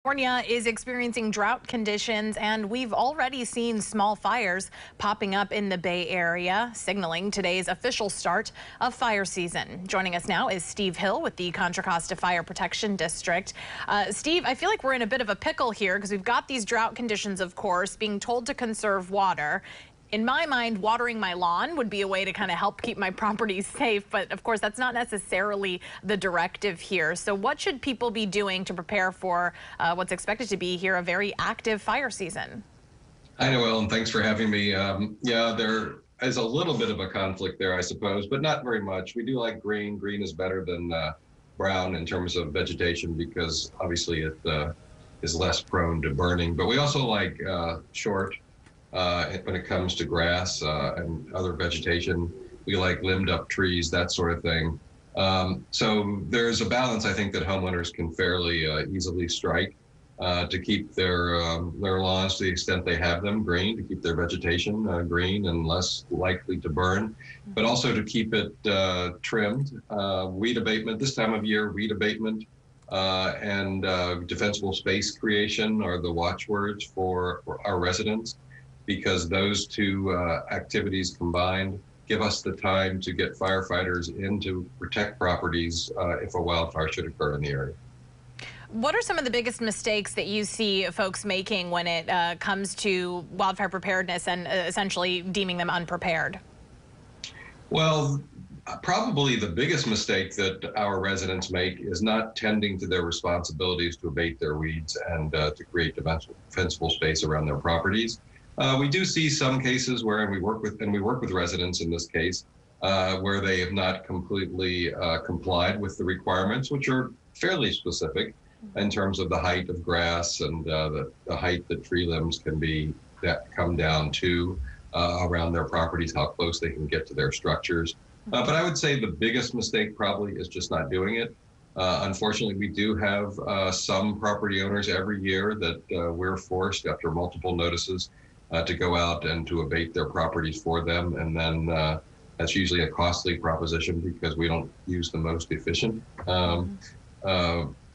California is experiencing drought conditions, and we've already seen small fires popping up in the Bay Area, signaling today's official start of fire season. Joining us now is Steve Hill with the Contra Costa Fire Protection District. Steve, I feel like we're in a bit of a pickle here because we've got these drought conditions, of course, being told to conserve water. In my mind, watering my lawn would be a way to kind of help keep my property safe, but of course that's not necessarily the directive here. So what should people be doing to prepare for what's expected to be here a very active fire season? Hi, Noel, and thanks for having me. Yeah, there is a little bit of a conflict there, I suppose, but not very much. We do like green. Green is better than brown in terms of vegetation because obviously it is less prone to burning, but we also like short. When it comes to grass and other vegetation, we like limbed up trees, that sort of thing. So there's a balance, I think, that homeowners can fairly easily strike to keep their lawns, to the extent they have them, green, to keep their vegetation green and less likely to burn, but also to keep it trimmed. Weed abatement, this time of year, weed abatement and defensible space creation are the watchwords for our residents, because those two activities combined give us the time to get firefighters in to protect properties if a wildfire should occur in the area. What are some of the biggest mistakes that you see folks making when it comes to wildfire preparedness and essentially deeming them unprepared? Well, probably the biggest mistake that our residents make is not tending to their responsibilities to abate their weeds and to create defensible space around their properties. We do see some cases where we work with residents in this case, where they have not completely complied with the requirements, which are fairly specific in terms of the height of grass and the height that tree limbs can come down to around their properties, how close they can get to their structures. But I would say the biggest mistake probably is just not doing it. Unfortunately, we do have some property owners every year that we're forced, after multiple notices, to go out and to abate their properties for them. And then that's usually a costly proposition because we don't use the most efficient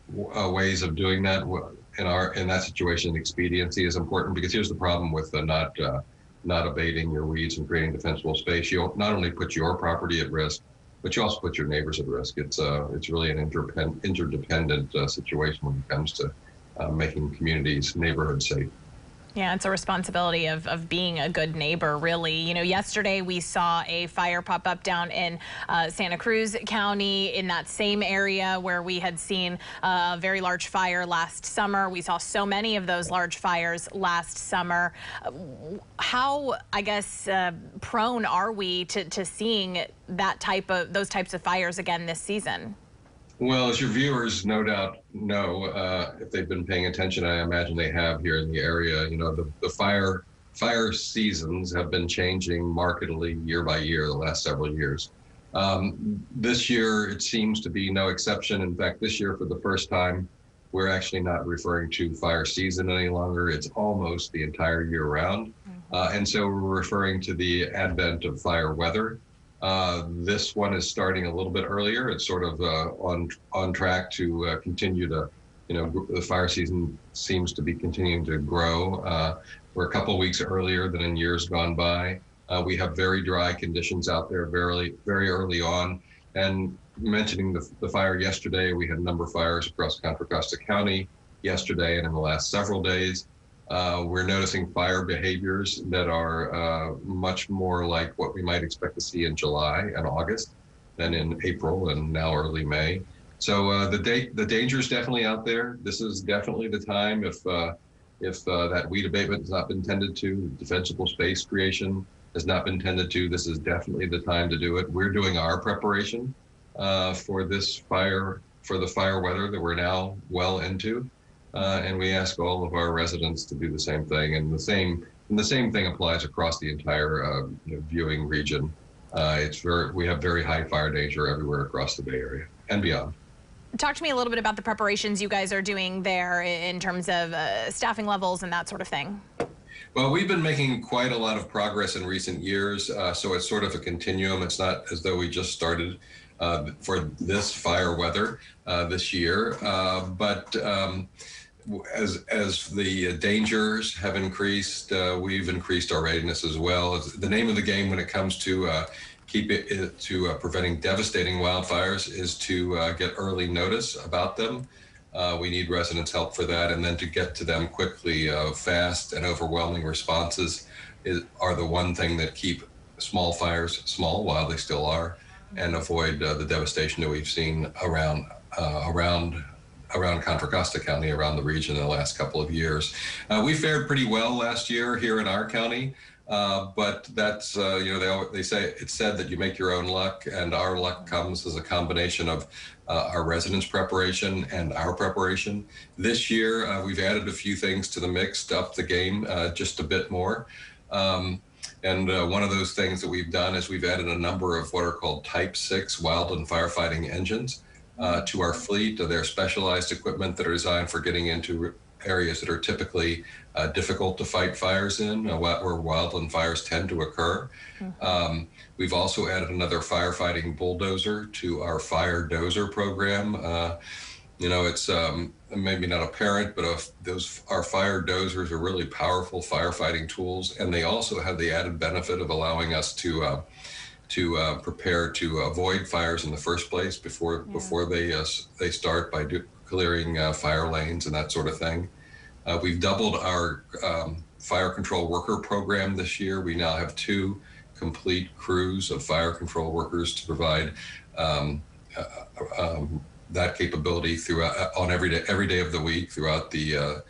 ways of doing that. In that situation, expediency is important, because here's the problem with not abating your weeds and creating defensible space. You'll not only put your property at risk, but you also put your neighbors at risk. It's really an interdependent situation when it comes to making communities, neighborhoods safe. Yeah, it's a responsibility of being a good neighbor, really. You know, yesterday we saw a fire pop up down in Santa Cruz County, in that same area where we had seen a very large fire last summer. We saw so many of those large fires last summer. How, I guess, prone are we to seeing those types of fires again this season? Well, as your viewers no doubt know, if they've been paying attention, I imagine they have here in the area, you know, the fire seasons have been changing markedly year by year the last several years. This year, it seems to be no exception. In fact, this year, for the first time, we're actually not referring to fire season any longer. It's almost the entire year round. And so we're referring to the advent of fire weather. This one is starting a little bit earlier. It's sort of on track to continue to, the fire season seems to be continuing to grow. We're a couple of weeks earlier than in years gone by. We have very dry conditions out there very, very early on. And mentioning the fire yesterday, we had a number of fires across Contra Costa County yesterday and in the last several days. We're noticing fire behaviors that are much more like what we might expect to see in July and August than in April and now early May. So the danger is definitely out there. This is definitely the time, if that weed abatement has not been tended to, defensible space creation has not been tended to, this is definitely the time to do it. We're doing our preparation for the fire weather that we're now well into. And we ask all of our residents to do the same thing, and the same thing applies across the entire viewing region. We have very high fire danger everywhere across the Bay Area and beyond. Talk to me a little bit about the preparations you guys are doing there in terms of staffing levels and that sort of thing. Well, we've been making quite a lot of progress in recent years, so it's sort of a continuum. It's not as though we just started for this fire weather this year, but as the dangers have increased, we've increased our readiness as well. The name of the game when it comes to preventing devastating wildfires is to get early notice about them. We need residents' help for that, and then to get to them quickly. Fast and overwhelming responses are the one thing that keep small fires small while they still are, and avoid the devastation that we've seen around Contra Costa County, around the region in the last couple of years. We fared pretty well last year here in our county, but that's, they say, it's said that you make your own luck, and our luck comes as a combination of our residents' preparation and our preparation. This year, we've added a few things to the mix to up the game just a bit more. And one of those things that we've done is we've added a number of what are called Type 6 wildland firefighting engines to our fleet. They're specialized equipment that are designed for getting into areas that are typically difficult to fight fires in, where wildland fires tend to occur. We've also added another firefighting bulldozer to our fire dozer program. It's maybe not apparent, but our fire dozers are really powerful firefighting tools, and they also have the added benefit of allowing us to prepare to avoid fires in the first place before they start by clearing fire lanes and that sort of thing. We've doubled our fire control worker program this year. We now have 2 complete crews of fire control workers to provide that capability on every day of the week throughout the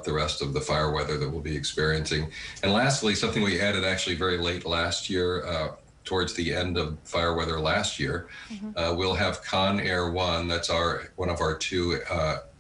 rest of the fire weather that we'll be experiencing. And lastly, something we added actually very late last year, towards the end of fire weather last year, we'll have Con Air 1. That's one of our 2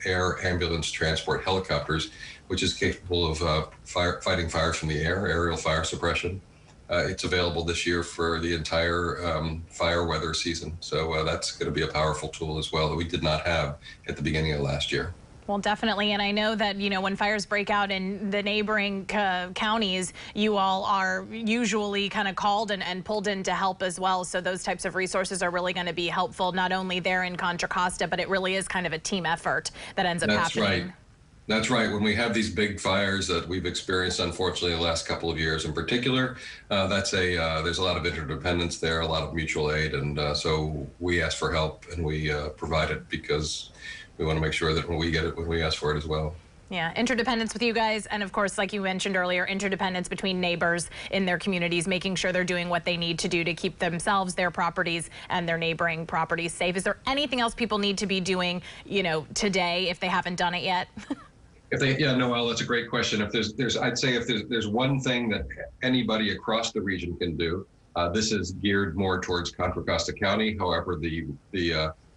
air ambulance transport helicopters, which is capable of fighting fires from the air, aerial fire suppression. It's available this year for the entire fire weather season. So that's going to be a powerful tool as well that we did not have at the beginning of last year. Well, definitely. And I know that, when fires break out in the neighboring counties, you all are usually kind of called and pulled in to help as well. So those types of resources are really going to be helpful, not only there in Contra Costa, but it really is kind of a team effort that ends up happening. That's right. That's right. When we have these big fires that we've experienced, unfortunately, the last couple of years in particular, there's a lot of interdependence there, a lot of mutual aid. And so we ask for help, and we provide it because we want to make sure that when we get it, when we ask for it as well. Yeah, interdependence with you guys, and of course, like you mentioned earlier, interdependence between neighbors in their communities, making sure they're doing what they need to do to keep themselves, their properties, and their neighboring properties safe. Is there anything else people need to be doing, today if they haven't done it yet? Noelle, that's a great question. I'd say if there's one thing that anybody across the region can do, this is geared more towards Contra Costa County. However, the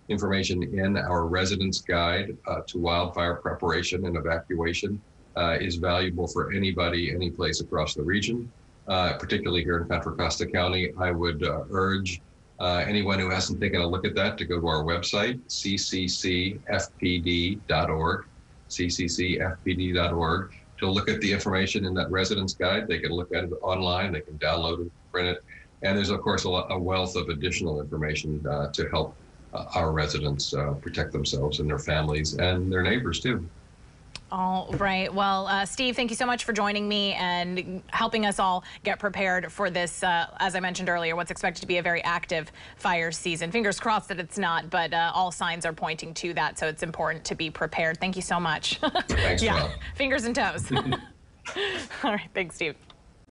information in our residents' guide to wildfire preparation and evacuation is valuable for anybody, any place across the region, particularly here in Contra Costa County. I would urge anyone who hasn't taken a look at that to go to our website, cccfpd.org. cccfpd.org, to look at the information in that residence guide. They can look at it online, they can download it, print it, and there's of course a wealth of additional information to help our residents protect themselves and their families and their neighbors too. All right. Well, Steve, thank you so much for joining me and helping us all get prepared for this, as I mentioned earlier, what's expected to be a very active fire season. Fingers crossed that it's not, but all signs are pointing to that, so it's important to be prepared. Thank you so much. Thanks, yeah, fingers and toes. All right. Thanks, Steve.